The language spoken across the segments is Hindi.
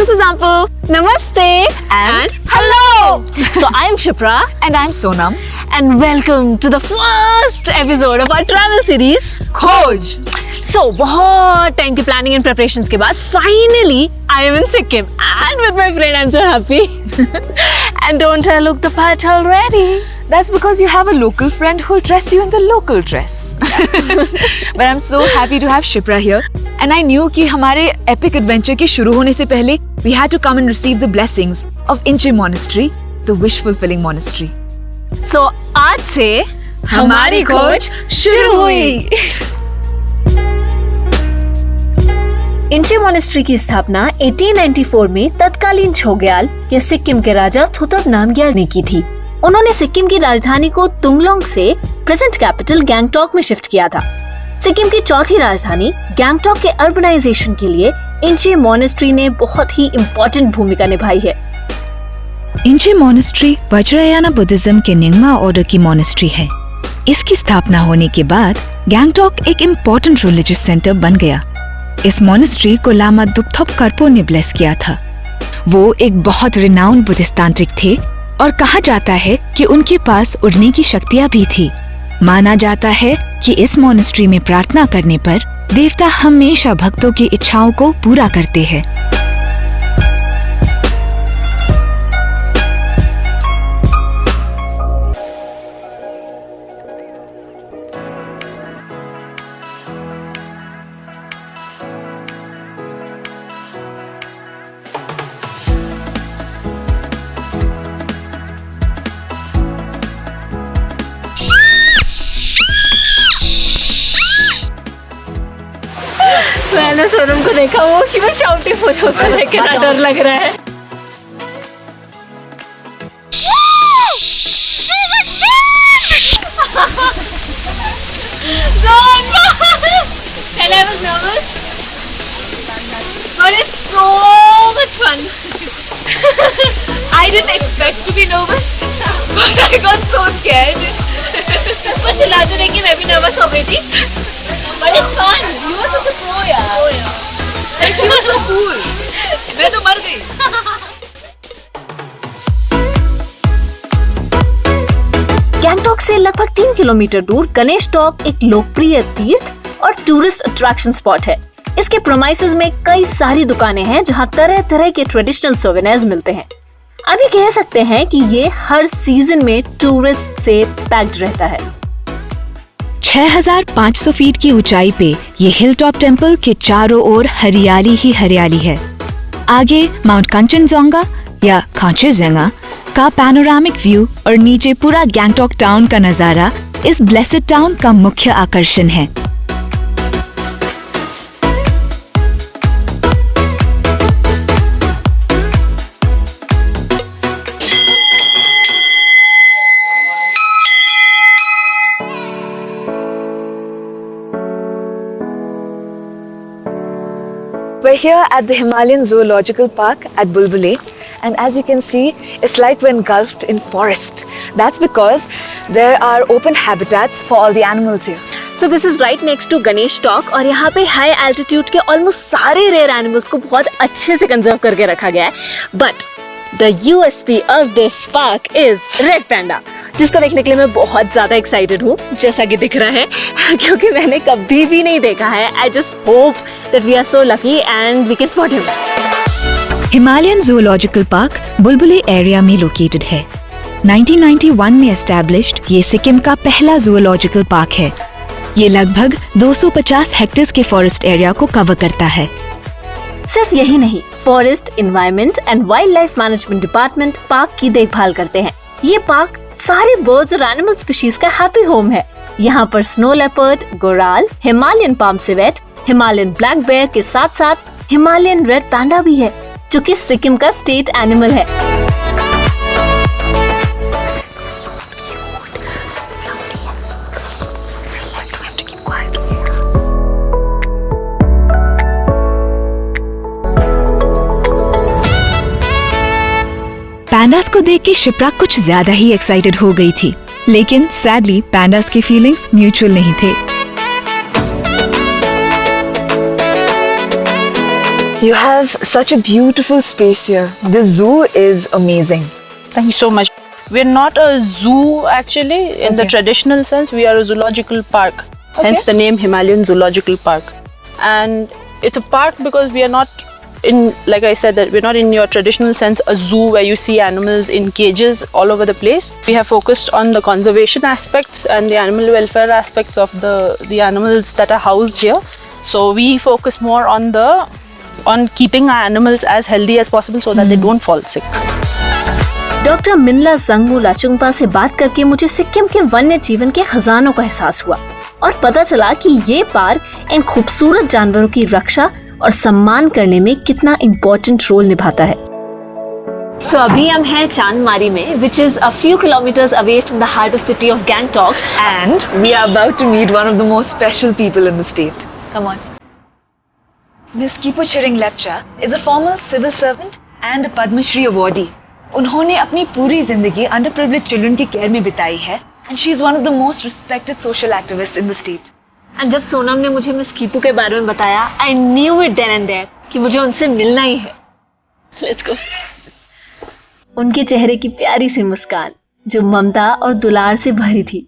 this is Ampu. Namaste And hello. So I'm Shipra and I'm Sonam. and welcome to the first episode of our travel series खोज. So बहुत टाइम की प्लानिंग एंड प्रिपरेशंस के बाद finally I am in Sikkim and with my friend I'm so happy. And don't I look the part already? That's because you have a local friend who'll dress you in the local dress. But I'm so happy to have Shipra here. And I knew कि हमारे epic adventure के शुरू होने से पहले we had to come and receive the blessings of Inche Monastery, the wish fulfilling monastery. So आज से हमारी खोज शुरू हुई. इंचे मोनेस्ट्री की स्थापना 1894 में तत्कालीन छोग्याल या सिक्किम के राजा थुतप नामग्याल ने की थी. उन्होंने सिक्किम की राजधानी को तुंगलोंग से प्रेजेंट कैपिटल गैंगटॉक में शिफ्ट किया था. सिक्किम की चौथी राजधानी गैंगटॉक के अर्बनाइजेशन के लिए इंचे मोनेस्ट्री ने बहुत ही इम्पोर्टेंट भूमिका निभाई है. इंचे मोनेस्ट्री वज्रयाना बुद्धिज्म के निंगमा ऑर्डर की मोनेस्ट्री है. इसकी स्थापना होने के बाद गैंगटॉक एक इम्पोर्टेंट रिलीजियस सेंटर बन गया. इस मोनेस्ट्री को लामा दुपथोप करपो ने ब्लेस किया था. वो एक बहुत रिनाउंड बुद्धिस्ट तांत्रिक थे और कहा जाता है कि उनके पास उड़ने की शक्तियाँ भी थी. माना जाता है कि इस मोनेस्ट्री में प्रार्थना करने पर देवता हमेशा भक्तों की इच्छाओं को पूरा करते हैं. मैंने सोनम को देखा, वो ही वो शाउटिंग हो रहा है, कितना डर लग रहा है. And I was nervous, but it's so much fun. I didn't expect to be nervous, but I got so scared. उसको चिल्लाते देख के मैं भी nervous हो गई थी. But it's fun. You were such a pro, yaar. Oh yeah. And she was so cool. मैं तो मर गई. गैंगटॉक से लगभग 3 किलोमीटर दूर गणेश टॉक एक लोकप्रिय तीर्थ और टूरिस्ट अट्रैक्शन स्पॉट है. इसके प्रोमाइसेस में कई सारी दुकानें हैं जहां तरह तरह के ट्रेडिशनल सोवेनिर्स मिलते हैं. अभी कह सकते हैं कि ये हर सीजन में टूरिस्ट से पैक्ड रहता है. 6500 फीट की ऊंचाई पे ये हिल टॉप टेम्पल के चारों ओर हरियाली ही हरियाली है. आगे माउंट कंचनजोंगा या कांचनजंगा का पैनोरामिक व्यू और नीचे पूरा गैंगटॉक टाउन का नजारा इस ब्लेसेड टाउन का मुख्य आकर्षण है. We're here at the Himalayan Zoological Park at Bulbule, and as you can see, it's like we're engulfed in forest. That's because there are open habitats for all the animals here. So this is right next to Ganesh Talk और यहाँ पे हाई एल्टीट्यूड के ऑलमोस्ट सारे रेयर एनिमल्स को बहुत अच्छे से कंजर्व करके रखा गया है. But the USP of this park is red panda, जिसको देखने के लिए मैं बहुत ज्यादा एक्साइटेड हूँ, जैसा कि दिख रहा है, क्योंकि मैंने कभी भी नहीं देखा है. I just hope that we are so lucky and we can spot him. Himalayan zoological park Bulbule area में लोकेटेड है. 1991 में एस्टैब्लिश्ड ये सिक्किम का पहला ज़ूलॉजिकल पार्क है. ये लगभग 250 हेक्टेयर्स के फॉरेस्ट एरिया को कवर करता है. सिर्फ यही नहीं, forest, environment and wild life management department park की देखभाल करते हैं. ये पार्क सारे बर्ड्स और एनिमल स्पीशीज का हैप्पी होम है. यहाँ पर snow leopard, goral, Himalayan palm civet, Himalayan black bear के साथ साथ हिमालयन रेड पैंडा भी है, जो कि सिक्किम का स्टेट एनिमल है. पैंडास को देख के शिप्रा कुछ ज्यादा ही एक्साइटेड हो गई थी, लेकिन सैडली पैंडास की फीलिंग्स म्यूचुअल नहीं थे. You have such a beautiful space here. The zoo is amazing. Thank you so much. We're not a zoo actually in the Okay. traditional sense. We are a zoological park. Hence the name Himalayan Zoological Park. And it's a park because we are not in, like I said, that we're not in your traditional sense a zoo where you see animals in cages all over the place. We have focused on the conservation aspects and the animal welfare aspects of the animals that are housed here. So we focus more on keeping our animals as healthy as possible so that they don't fall sick. Doctor Minla Jangmu Lachungpa से बात करके मुझे सिक्किम के वन्य जीवन के खजानों का एहसास हुआ और पता चला कि ये पार्क इन खूबसूरत जानवरों की रक्षा और सम्मान करने में कितना इम्पोर्टेंट रोल निभाता है। So अभी हम हैं चांदमारी में, which is a few kilometers away from the heart of city of Gangtok, And we are about to meet one of the most special people in the state. Come on. Miss Kipu Chiring Lepcha is a former civil servant and a Padma Shri awardee. उन्होंने अपनी पूरी जिंदगी underprivileged children की केयर में बिताई है and she is one of the most respected social activists in the state. And जब सोनम ने मुझे मिस कीपू के बारे में बताया, I knew it then and there कि मुझे उनसे मिलना ही है। Let's go. उनके चेहरे की प्यारी सी मुस्कान जो ममता और दुलार से भरी थी।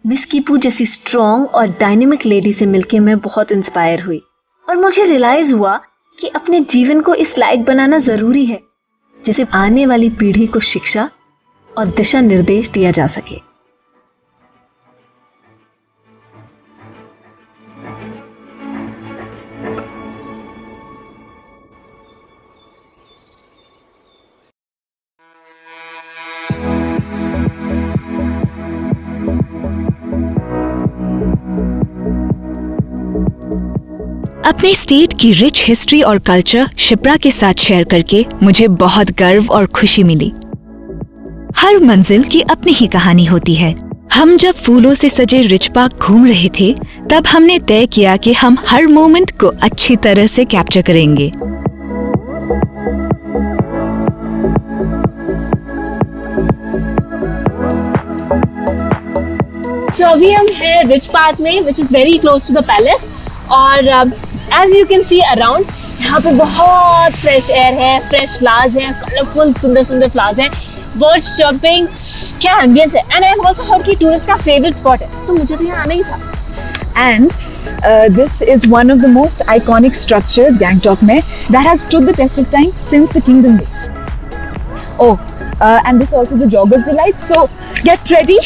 मिस कीपू जैसी स्ट्रॉन्ग और डायनेमिक लेडी से मिलके मैं बहुत इंस्पायर हुई और मुझे रियलाइज हुआ कि अपने जीवन को इस लायक बनाना जरूरी है जिसे आने वाली पीढ़ी को शिक्षा और दिशा निर्देश दिया जा सके। अपने स्टेट की रिच हिस्ट्री और कल्चर शिप्रा के साथ शेयर करके मुझे बहुत गर्व और खुशी मिली। हर मंजिल की अपनी ही कहानी होती है। हम जब फूलों से सजे रिच पार्क घूम रहे थे, तब हमने तय किया कि हम हर मोमेंट को अच्छी तरह से कैप्चर करेंगे। So अभी हम हैं रिच पार्क में, which is very close to the palace, और as you can see around, यहाँ पे बहुत फ्रेश एयर है, फ्रेश फ्लावर्स हैं, कलरफुल सुंदर सुंदर फ्लावर्स हैं, बर्ड्स चर्पिंग, क्या एम्बियंस है। And I have also heard कि टूरिस्ट का फेवरेट स्पॉट है, तो मुझे तो यहाँ आना ही था। And this is one of the most iconic structures Gangtok में that has stood the test of time since the kingdom days. Oh, and this is also the jogger's delight. So get ready.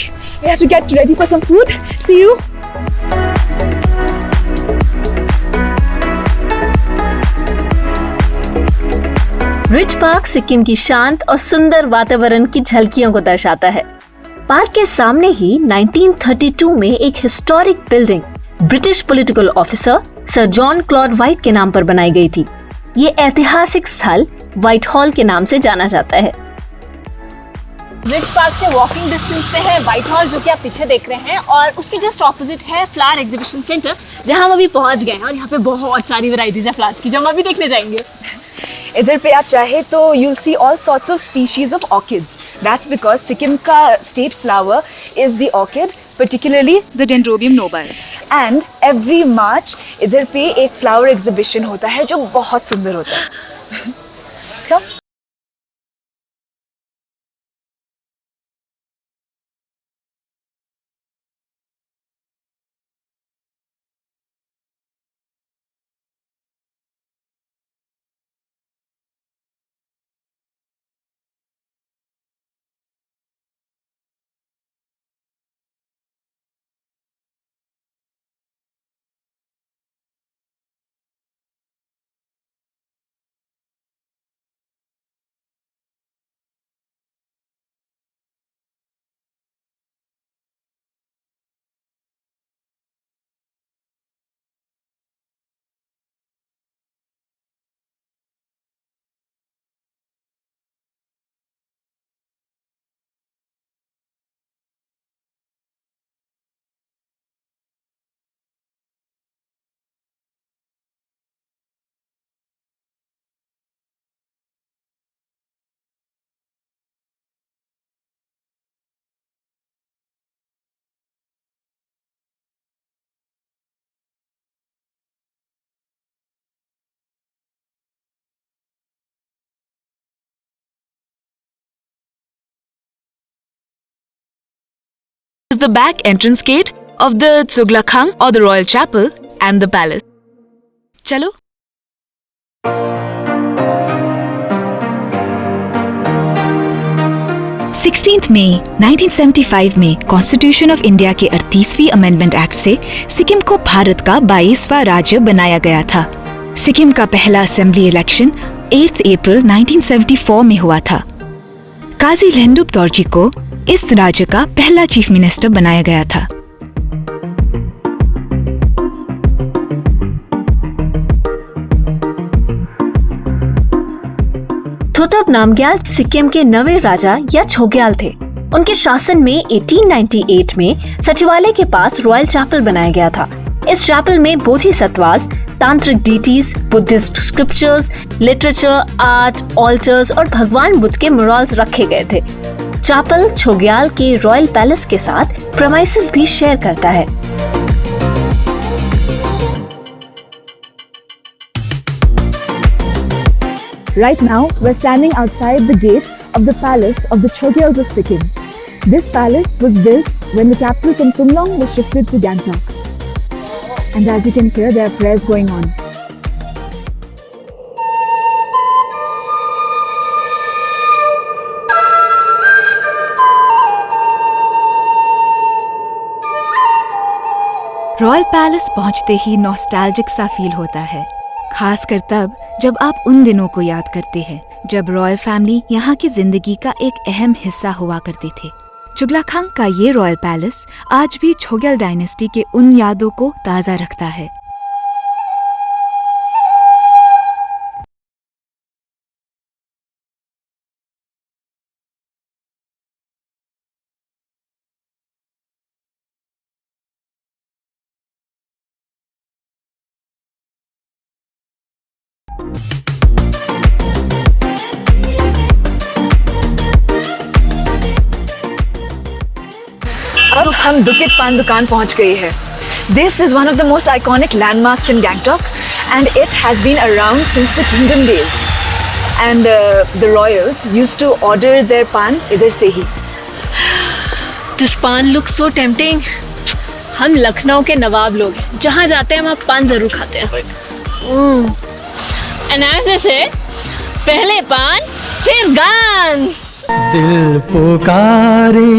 We have to get ready for some food. See you. Rich park Sikkim की शांत और सुंदर वातावरण की झलकियों को दर्शाता है। पार्क के सामने ही 1932 में एक historic building British political officer sir John Claude white के नाम पर बनाई गई थी। ये ऐतिहासिक स्थल व्हाइट हॉल के नाम से जाना जाता है। रिच पार्क से वॉकिंग डिस्टेंस पे है व्हाइट हॉल, जो कि आप पीछे देख रहे हैं, और उसके जस्ट ऑपोजिट है फ्लावर एग्जीबिशन सेंटर, जहां हम अभी पहुंच गए हैं। और यहाँ पे बहुत सारी वैरायटीज है फ्लावर्स की, जो हम अभी देखने जाएंगे। इधर पे आप चाहे तो you'll see all sorts of species of orchids. That's because Sikkim का state flower is the orchid, particularly the Dendrobium nobile. And every March इधर पे एक flower exhibition होता है जो बहुत सुंदर होता है। Come. the back entrance gate of the Zuglakhang or the Royal Chapel and the palace. चलो। 16 मई 1975 में कॉन्स्टिट्यूशन ऑफ इंडिया के 38वीं अमेंडमेंट एक्ट से सिक्किम को भारत का 22वां राज्य बनाया गया था। सिक्किम का पहला असेंबली इलेक्शन 8 अप्रैल 1974 में हुआ था। काजी लेंडुप दोरजी को इस राज्य का पहला चीफ मिनिस्टर बनाया गया था। थोतप नामग्याल सिक्किम के नवे राजा या छोग्याल थे। उनके शासन में 1898 में सचिवालय के पास रॉयल चैपल बनाया गया था। इस चैपल में बोधिसत्वास, तांत्रिक deities, Buddhist scriptures, literature, art, alters और भगवान बुद्ध के मोरल्स रखे गए थे। चैपल छोग्याल के रॉयल पैलेस के साथ प्रेमाइसेस भी शेयर करता है। Right now, we're standing outside the gates of the palace of the Chogyals of Sikkim. This palace was built when the capital from Tumlong was shifted to Gangtok. And as you can hear, there are prayers going on. Royal palace पहुंचते ही नॉस्टैल्जिक सा फील होता है, खासकर तब जब आप उन दिनों को याद करते हैं जब रॉयल फैमिली यहाँ की जिंदगी का एक अहम हिस्सा हुआ करते थे। चुगलाखांग का ये रॉयल पैलेस आज भी छोग्याल डायनेस्टी के उन यादों को ताज़ा रखता है। अब हम दुकित पान दुकान पहुंच गए हैं। This is one of the most iconic landmarks in Gangtok and it has been around since the kingdom days. And the royals used to order their pan इधर से ही। This pan looks so tempting. हम लखनऊ के नवाब लोग हैं, जहाँ जाते हैं वहाँ पान जरूर खाते हैं। And as they say, पहले पान फिर गान। दिल पुकारे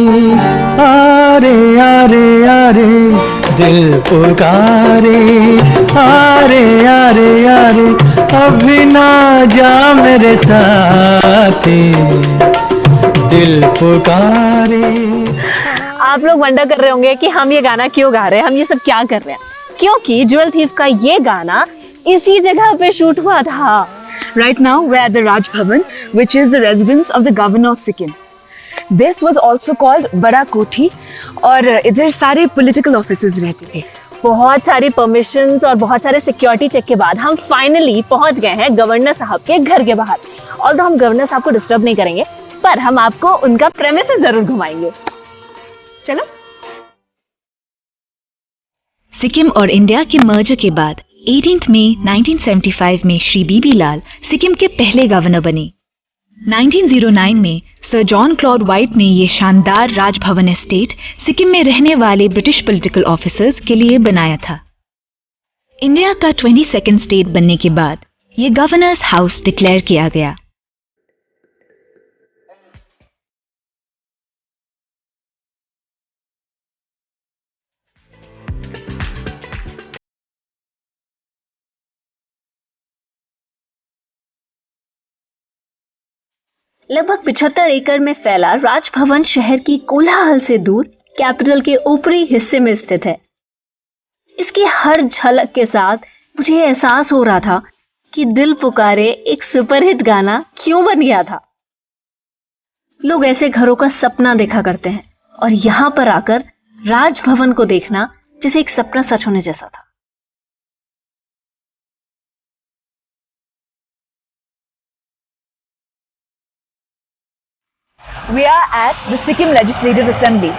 आरे आरे आरे, दिल पुकारे आरे आरे आरे, अभी ना जा मेरे साथी, दिल पुकारे। आप लोग वंडर कर रहे होंगे कि हम ये गाना क्यों गा रहे हैं, हम ये सब क्या कर रहे हैं। क्योंकि ज्वेल थीफ का ये गाना इसी जगह पे शूट हुआ था। Right now we're at the Raj Bhavan, which is the residence of the governor of Sikkim. This was also called Bada Kothi और इधर सारे political officers रहते थे। बहुत सारी परमिशंस और बहुत सारे सिक्योरिटी चेक के बाद हम फाइनली पहुंच गए हैं गवर्नर साहब के घर के बाहर। और तो हम गवर्नर साहब को डिस्टर्ब नहीं करेंगे, पर हम आपको उनका प्रेमिसेस जरूर घुमाएंगे। चलो। सिक्किम और इंडिया के मर्जर के बाद 18 मई 1975 में श्री बीबी लाल सिक्किम के पहले गवर्नर बने। 1909 में सर जॉन क्लॉड वाइट ने ये शानदार राजभवन एस्टेट सिक्किम में रहने वाले ब्रिटिश पॉलिटिकल ऑफिसर्स के लिए बनाया था। इंडिया का 22nd स्टेट बनने के बाद ये गवर्नर्स हाउस डिक्लेयर किया गया। लगभग 75 एकड़ में फैला राजभवन शहर की कोलाहल से दूर कैपिटल के ऊपरी हिस्से में स्थित है। इसकी हर झलक के साथ मुझे एहसास हो रहा था कि दिल पुकारे एक सुपरहिट गाना क्यों बन गया था। लोग ऐसे घरों का सपना देखा करते हैं और यहां पर आकर राजभवन को देखना जैसे एक सपना सच होने जैसा था। We are at the Sikkim Legislative Assembly.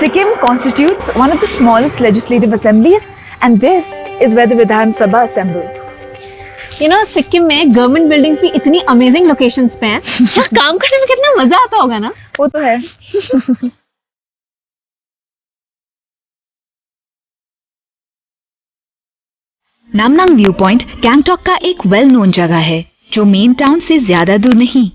Sikkim constitutes one of the smallest legislative assemblies and this is where the Vidhan Sabha assembles. You know, Sikkim में गवर्नमेंट बिल्डिंग्स भी इतनी अमेजिंग लोकेशंस पे हैं, यहाँ काम करने में कितना मजा आता होगा ना। वो तो है। नामनांग व्यू पॉइंट गैंगटॉक का एक वेल नोन जगह है जो मेन टाउन से ज्यादा दूर नहीं।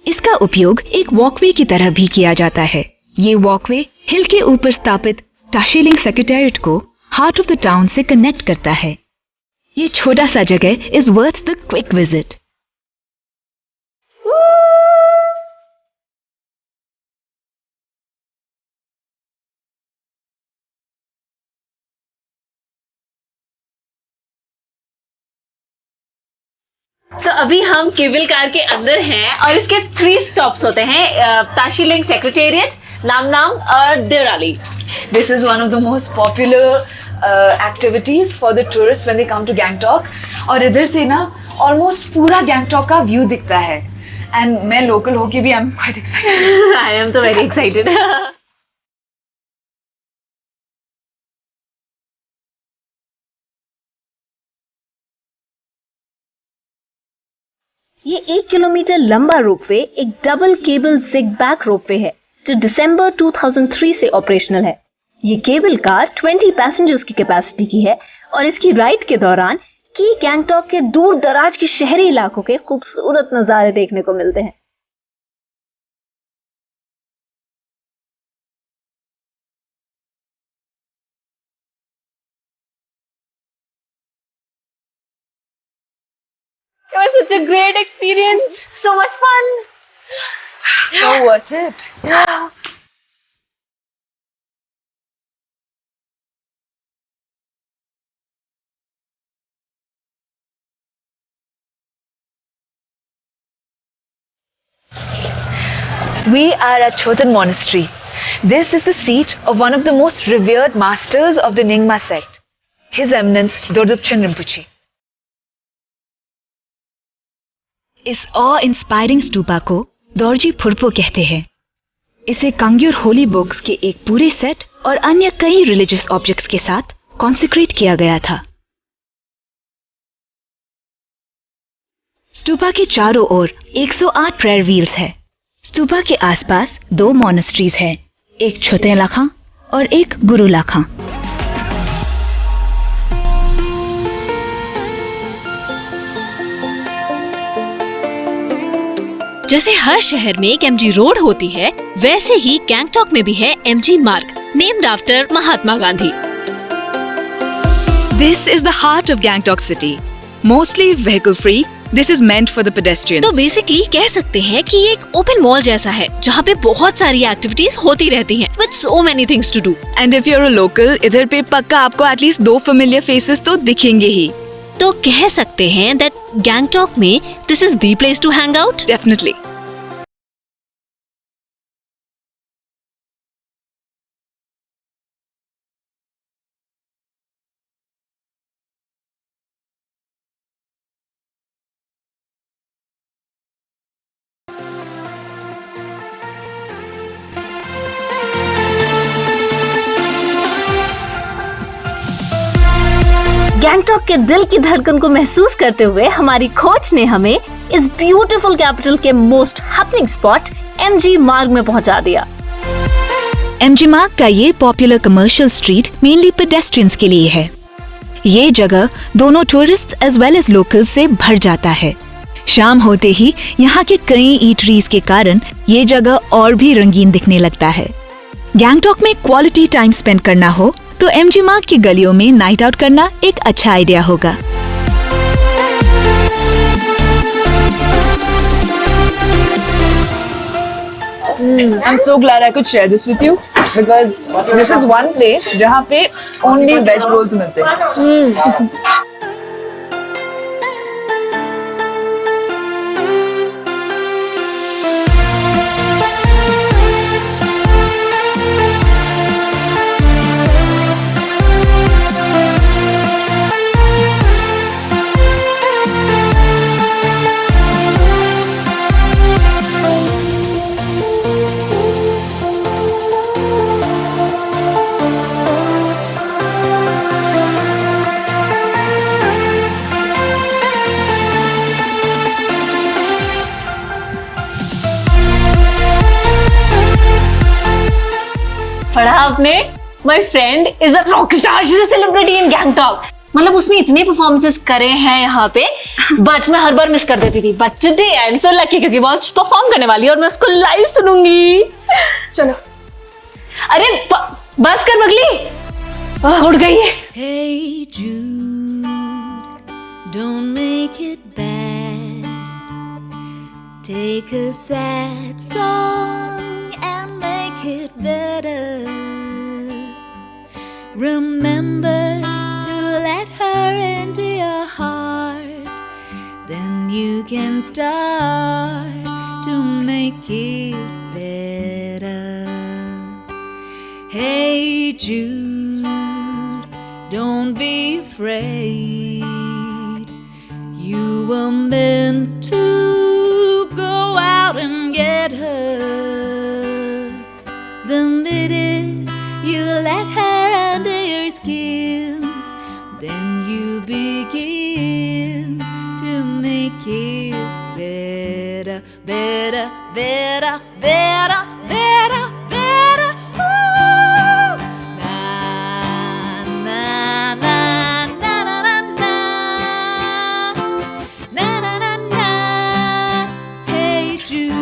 इसका उपयोग एक वॉकवे की तरह भी किया जाता है। ये वॉकवे हिल के ऊपर स्थापित टाशीलिंग सेक्रेटेरिएट को हार्ट ऑफ द टाउन से कनेक्ट करता है। ये छोटा सा जगह is worth the quick visit. तो अभी हम केबल कार के अंदर हैं और इसके 3 स्टॉप्स होते हैं, ताशीलिंग सेक्रेटेरिएट, नामनांग और Devrali. This is one of the most popular activities for the tourists when they come to Gangtok. और इधर से ना almost पूरा Gangtok का व्यू दिखता है। And मैं local होके भी I'm quite excited. I am so very excited. ये 1 किलोमीटर लंबा रोपवे एक डबल केबल ज़िग-बैक रोपवे है जो दिसंबर 2003 से ऑपरेशनल है। ये केबल कार 20 पैसेंजर्स की कैपेसिटी की है और इसकी राइड के दौरान की गैंगटॉक के दूर दराज के शहरी इलाकों के खूबसूरत नजारे देखने को मिलते हैं। It was such a great experience. So much fun. So worth it. Yeah. We are at Chotan Monastery. This is the seat of one of the most revered masters of the Nyingma sect, His Eminence Dordubchen Rinpoche. इस ऑ इंस्पायरिंग स्तूपा को दोरजी फुरपो कहते हैं। इसे कांग्यूर होली बुक्स के एक पूरे सेट और अन्य कई रिलीजियस ऑब्जेक्ट्स के साथ कॉन्सेक्रेट किया गया था। स्तूपा के चारों ओर 108 प्रेयर व्हील्स है। स्तूपा के आसपास 2 मोनेस्ट्रीज हैं, एक छोटे लाखा और एक गुरु लाखा। जैसे हर शहर में एक एमजी रोड होती है, वैसे ही गैंगटॉक में भी है एमजी मार्ग, named after Mahatma Gandhi. This is the heart of Gangtok city. Mostly vehicle free. This is meant for the pedestrians. तो बेसिकली कह सकते हैं कि ये एक ओपन मॉल जैसा है जहाँ पे बहुत सारी एक्टिविटीज होती रहती हैं, with so many things to do. And if you're a local, इधर पे पक्का आपको एटलीस्ट 2 familiar faces तो दिखेंगे ही। तो कह सकते हैं that गैंगटॉक में this is the place to hang out. Definitely. Gangtok के दिल की धड़कन को महसूस करते हुए हमारी कोच ने हमें इस ब्यूटीफुल कैपिटल के most happening spot MG Marg में पहुंचा दिया। एमजी मार्ग का ये popular commercial street mainly pedestrians के लिए है। ये जगह दोनों tourist as well as local से भर जाता है। शाम होते ही यहाँ के कई ईटरीज के कारण ये जगह और भी रंगीन दिखने लगता है। गैंगटॉक में क्वालिटी टाइम स्पेंड करना हो तो एमजी मार्ग की गलियों में नाइट आउट करना एक अच्छा आइडिया होगा। I'm so glad I could share this with you because this is one place जहाँ पे only veg rolls मिलते हैं। पढ़ा आपने? My friend is a rock star. She's a celebrity in Gangtok. मतलब उसने इतने परफॉर्मेंसेस करे हैं यहाँ पे, बट मैं हर बार मिस कर देती थी. But today I am so lucky क्योंकि वो परफॉर्म करने वाली है और मैं उसको लाइव सुनूंगी. चलो. अरे बस कर बगली, उड़ गई है. Hey Jude, don't make it bad. Take a sad song and make it better. Remember to let her into your heart. Then you can start to make it better. Hey Jude, don't be afraid. You were meant to go out and get her. The minute you let her under your skin, then you begin to make it better, better, better, better, better, better. Ooh. Na na na na na na na na na na na. Hey Jude.